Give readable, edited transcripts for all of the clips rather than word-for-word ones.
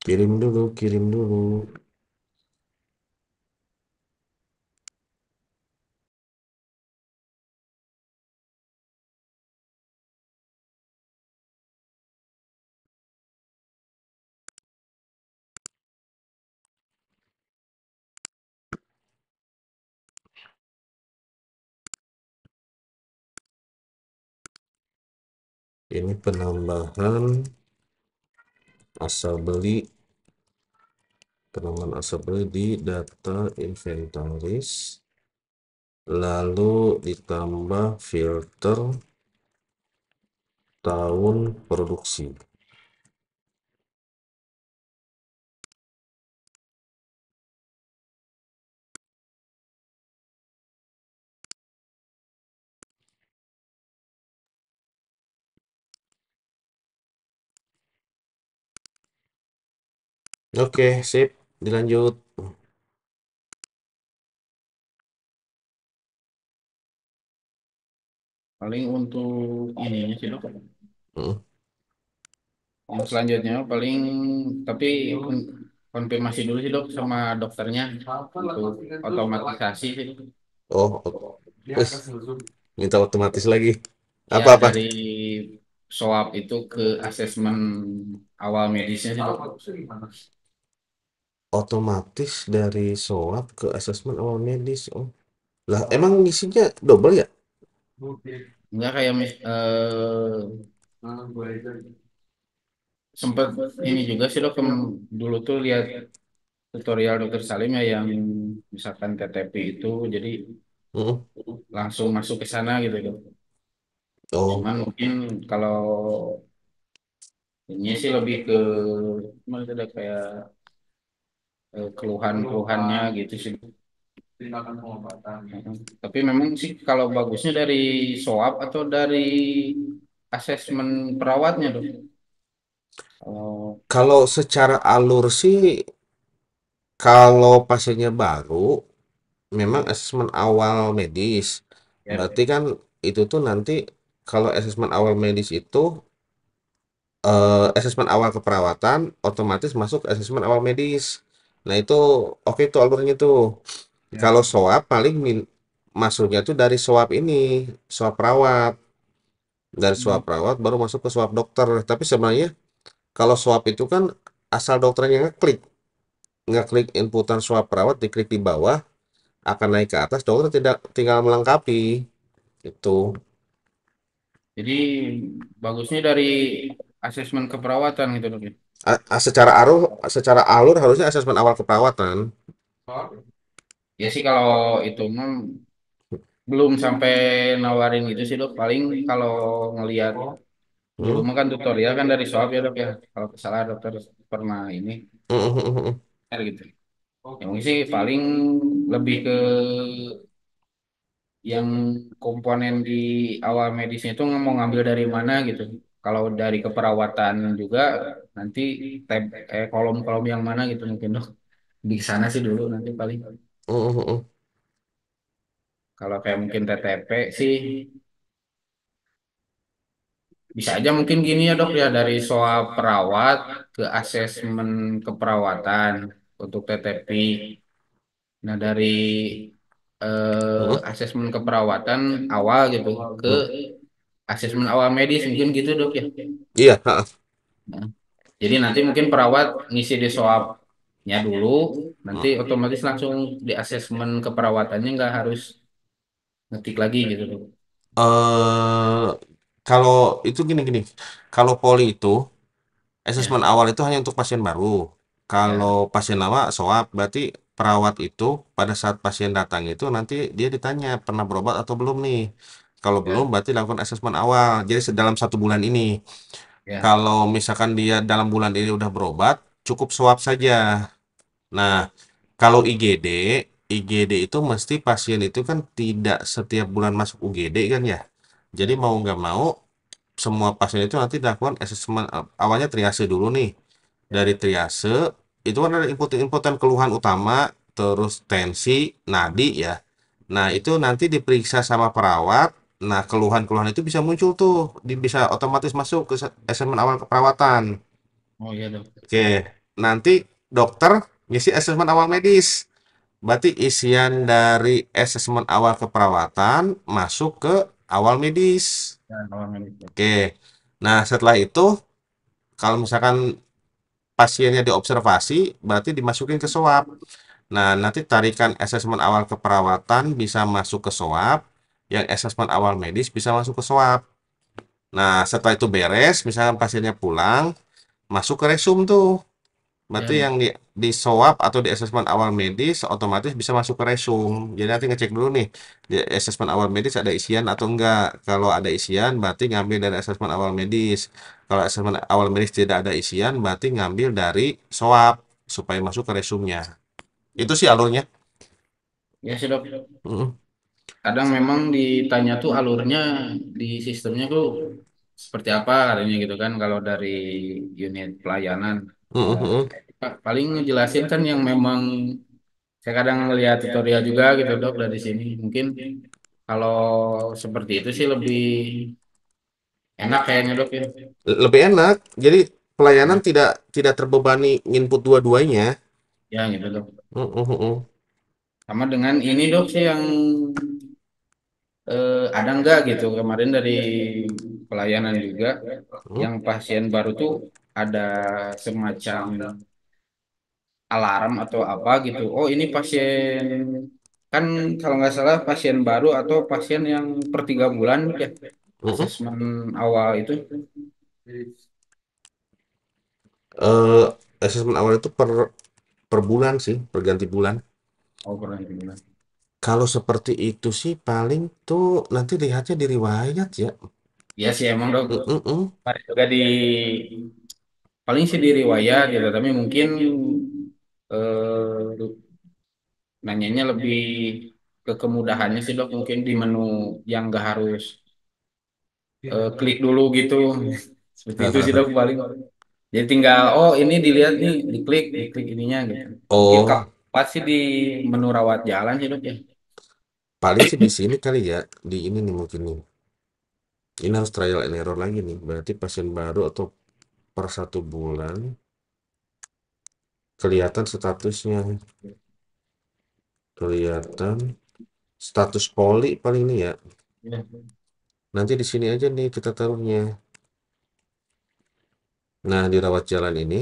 Kirim dulu, kirim dulu. Ini penambahan asal beli, penambahan asal beli di data inventaris, lalu ditambah filter tahun produksi. Oke, sip, dilanjut. Paling untuk ininya sih dok. Hmm. Yang selanjutnya paling tapi konfirmasi dulu sih dok sama dokternya untuk otomatisasi sih dok. Oh, wis, minta otomatis lagi. Ya Apa-apa? dari swab itu ke asesmen awal medisnya sih dok. Otomatis dari SOAP ke asesmen awal medis. Oh, lah emang ngisinya double ya? Enggak kayak sempet ini juga sih dok dulu tuh lihat tutorial dokter Salim ya yang misalkan KTP itu jadi Mm-mm. langsung masuk ke sana gitu dok. Oh, Cuman mungkin kalau ini sih lebih ke mana ada kayak keluhan-keluhannya gitu sih. Tindakan pengobatan. Tapi memang sih kalau bagusnya dari swab atau dari asesmen perawatnya dok. Oh, kalau secara alur sih, kalau pasiennya baru, memang asesmen awal medis. ya dok. Berarti kan itu tuh nanti kalau asesmen awal medis itu asesmen awal keperawatan otomatis masuk ke asesmen awal medis. Nah itu oke tuh alurnya tuh. Ya. Kalau SOAP paling masuknya tuh dari SOAP ini, SOAP perawat. Dari SOAP perawat baru masuk ke SOAP dokter. Tapi sebenarnya kalau SOAP itu kan asal dokternya ngeklik inputan SOAP perawat, diklik di bawah, akan naik ke atas, dokter tidak tinggal melengkapi. Itu. Jadi bagusnya dari asesmen keperawatan gitu dok ya. Secara alur harusnya asesmen awal keperawatan. Ya sih kalau itu mah belum sampai nawarin gitu sih dok. Paling kalau ngelihat dulu Hmm? mah kan tutorial kan dari swab ya dok ya. Kalau salah dokter pernah ini gitu. Yang ini sih paling lebih ke yang komponen di awal medisnya itu mau ngambil dari mana gitu. Kalau dari keperawatan juga nanti kolom-kolom yang mana gitu mungkin dok. Di sana sih dulu nanti paling. Kalau kayak mungkin TTP sih bisa aja mungkin gini ya dok ya dari soal perawat ke asesmen keperawatan untuk TTP. Nah dari asesmen keperawatan awal gitu ke asesmen awal medis mungkin gitu dok ya. Iya, ha. Nah, jadi nanti mungkin perawat ngisi di soalnya dulu, nanti otomatis langsung di asesmen keperawatannya nggak harus ngetik lagi gitu dok. eh kalau itu gini-gini, kalau poli itu Ya, asesmen awal itu hanya untuk pasien baru. ya, Kalau pasien lama SOAP, berarti perawat itu pada saat pasien datang itu nanti dia ditanya pernah berobat atau belum nih. Kalau belum, ya, berarti lakukan asesmen awal. Jadi dalam 1 bulan ini. ya. Kalau misalkan dia dalam bulan ini udah berobat, cukup swab saja. Nah, kalau IGD itu mesti pasien itu kan tidak setiap bulan masuk UGD kan ya. Jadi Ya. mau nggak mau semua pasien itu nanti dilakukan asesmen awalnya triase dulu nih. Dari triase itu kan ada inputan keluhan utama, terus tensi, nadi ya. Nah, itu nanti diperiksa sama perawat. Nah, keluhan-keluhan itu bisa muncul tuh, bisa otomatis masuk ke asesmen awal keperawatan. Oh iya dok. Oke. nanti dokter ngisi asesmen awal medis. Berarti isian dari asesmen awal keperawatan masuk ke awal medis. Ya, awal medis. Oke. Nah, setelah itu kalau misalkan pasiennya diobservasi, berarti dimasukin ke SOAP. Nah, nanti tarikan asesmen awal keperawatan bisa masuk ke SOAP, yang asesmen awal medis bisa masuk ke SOAP. Nah, setelah itu beres, misalkan pasiennya pulang, masuk ke resum tuh. Ya, Berarti yang di SOAP atau di asesmen awal medis otomatis bisa masuk ke resum. Jadi nanti ngecek dulu nih di asesmen awal medis ada isian atau enggak. Kalau ada isian berarti ngambil dari asesmen awal medis. Kalau asesmen awal medis tidak ada isian berarti ngambil dari SOAP supaya masuk ke resumnya. Itu sih alurnya. ya sih dok. Mm, Kadang memang ditanya tuh alurnya di sistemnya tuh seperti apa katanya gitu kan kalau dari unit pelayanan. mm, Ya, mm, mm, paling ngejelasin kan yang memang saya kadang ngelihat tutorial juga gitu dok dari sini. Mungkin kalau seperti itu sih lebih enak kayaknya dok ya. Lebih enak. Jadi pelayanan Ya, tidak tidak terbebani input dua-duanya. ya gitu dok. Mm, mm, mm, mm. Sama dengan ini dok sih yang ada nggak gitu kemarin dari pelayanan juga Mm, yang pasien baru tuh ada semacam alarm atau apa gitu. Oh ini pasien kan kalau nggak salah pasien baru atau pasien yang per 3 bulan ya mm, mm. asesmen awal itu. Eh, asesmen awal itu per bulan sih, per ganti bulan. Oh pernah 3 bulan. Kalau seperti itu sih paling tuh nanti lihatnya di riwayat ya. Iya sih emang dok. Mm, mm, mm. Kemarin juga di paling sih di riwayat gitu tapi mungkin nanyanya lebih ke kemudahannya sih dok mungkin di menu yang nggak harus klik dulu gitu seperti itu sih dok paling jadi tinggal oh ini dilihat nih diklik ininya gitu mungkin kalau Oh, pasti di menu rawat jalan sih dok ya. paling sih di sini kali ya. Di ini nih mungkin nih. Ini harus trial and error lagi nih. Berarti pasien baru atau per 1 bulan kelihatan statusnya. Kelihatan status poli paling nih ya. Ya, Nanti di sini aja nih kita taruhnya. Nah, di rawat jalan ini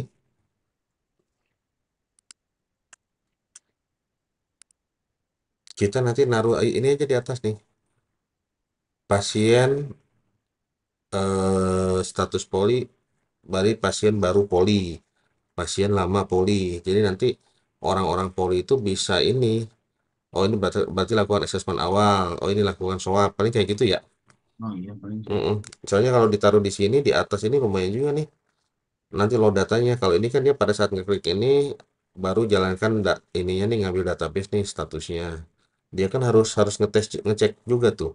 kita nanti naruh ini aja di atas nih. Pasien status poli, bari pasien baru poli, pasien lama poli. Jadi nanti orang-orang poli itu bisa ini. Oh ini berarti lakukan asesmen awal. Oh ini lakukan swab. Paling kayak gitu ya. oh iya paling sih. Mm-mm. Soalnya kalau ditaruh di sini di atas ini lumayan juga nih. Nanti load datanya. Kalau ini kan dia pada saat ngeklik ini baru jalankan ininya nih ngambil database nih statusnya. Dia kan harus harus ngecek juga tuh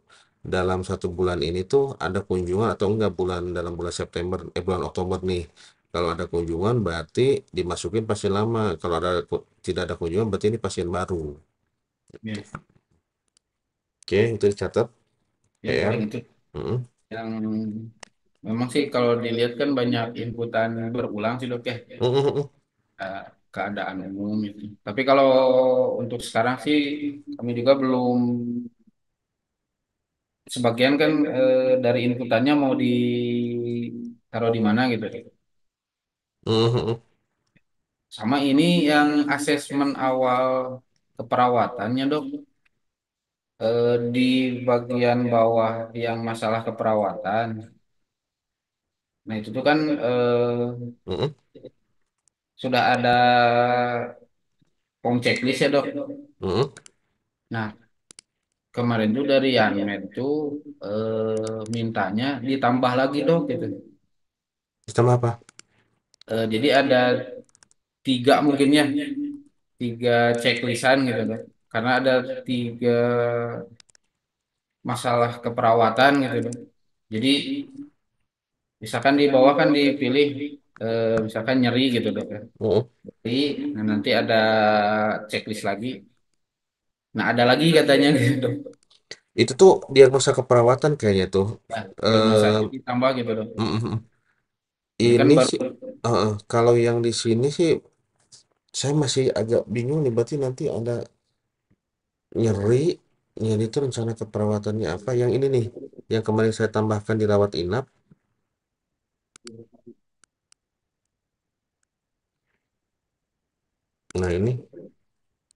dalam 1 bulan ini tuh ada kunjungan atau enggak dalam bulan September bulan Oktober nih. Kalau ada kunjungan berarti dimasukin pasien lama. Kalau tidak ada kunjungan berarti ini pasien baru. Ya, Oke, itu dicatat ya PR. paling itu Mm-mm. yang memang sih kalau dilihat kan banyak inputan berulang sih dok ya. Mm-mm. eh, Keadaan umum itu. Tapi kalau untuk sekarang sih kami juga belum sebagian kan dari inputannya mau ditaruh di mana gitu. Mm-mm. Sama ini yang asesmen awal keperawatannya dok di bagian bawah yang masalah keperawatan. Nah itu tuh kan Mm-mm. sudah ada form checklist ya dok. Mm-mm. Nah kemarin tuh dari Yanmed tuh mintanya ditambah lagi dok gitu. Sistem apa? Jadi ada 3 mungkin ya, 3 checklistan gitu dok. Karena ada 3 masalah keperawatan gitu dok. Jadi misalkan di bawah kan dipilih misalkan nyeri gitu dok ya. Mm-mm. Jadi nah nanti ada checklist lagi. Nah ada lagi katanya gitu dok. Itu tuh diagnosa keperawatan kayaknya tuh. Ya, Eh, diagnosanya ditambah gitu dok. mm, mm, mm. Ini kan Ini baru sih kalau yang di sini sih Saya masih agak bingung nih, berarti nanti ada nyeri, nyeri itu rencana keperawatannya apa? Yang ini nih, yang kemarin saya tambahkan di rawat inap. Nah ini,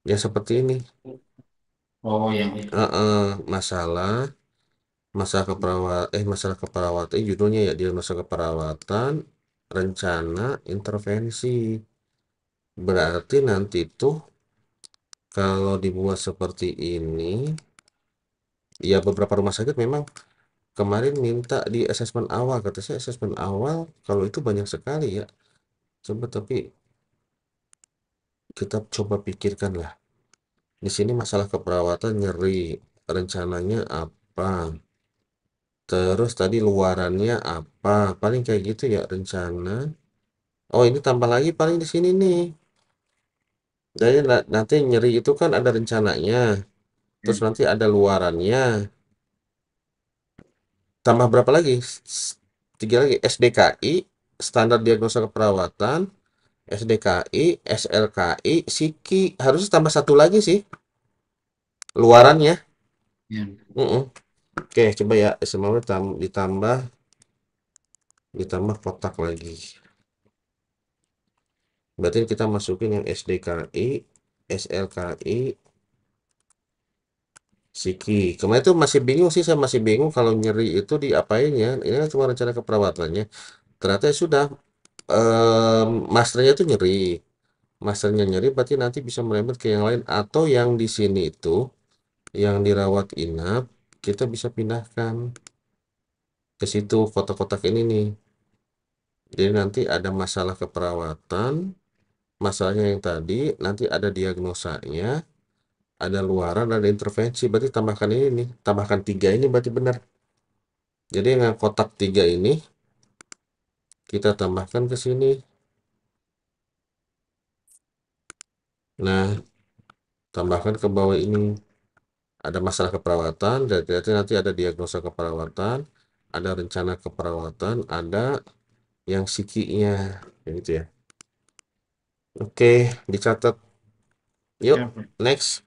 ya seperti ini. Oh, yang itu. Masalah, masalah keperawatan, judulnya ya diagnosa keperawatan, rencana intervensi. Berarti nanti tuh kalau dibuat seperti ini, ya beberapa rumah sakit memang kemarin minta di asesmen awal, kata saya asesmen awal kalau itu banyak sekali ya. Coba tapi kita coba pikirkan lah. Di sini masalah keperawatan nyeri, rencananya apa? Terus tadi luarannya apa? Paling kayak gitu ya rencana. Oh, ini tambah lagi paling di sini nih. Jadi nanti nyeri itu kan ada rencananya. Terus Hmm. nanti ada luarannya. Tambah berapa lagi? Tiga lagi. SDKI, standar diagnosa keperawatan. SDKI, SLKI, Siki. Harusnya tambah satu lagi sih. Luarannya. Ya. Mm-mm. Oke, coba ya. Semuanya ditambah, ditambah kotak lagi. Berarti kita masukin yang SDKI, SLKI, Siki. Kemarin itu masih bingung sih, saya masih bingung kalau nyeri itu diapain ya. Ini kan cuma rencana keperawatannya. Ternyata ya sudah, masternya itu nyeri. Masternya nyeri berarti nanti bisa merembet ke yang lain atau yang di sini itu yang dirawat inap kita bisa pindahkan ke situ kotak-kotak ini nih. Jadi nanti ada masalah keperawatan, masalahnya yang tadi, nanti ada diagnosanya, ada luaran, ada intervensi. Berarti tambahkan ini nih, tambahkan tiga ini berarti benar. Jadi yang kotak tiga ini kita tambahkan ke sini. Nah, tambahkan ke bawah ini. Ada masalah keperawatan, dan nanti ada diagnosa keperawatan, ada rencana keperawatan, ada yang psikinya, kayak gitu ya. Oke, dicatat. Yuk, Ya, Pak. next.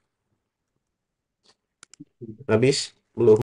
Habis? Belum.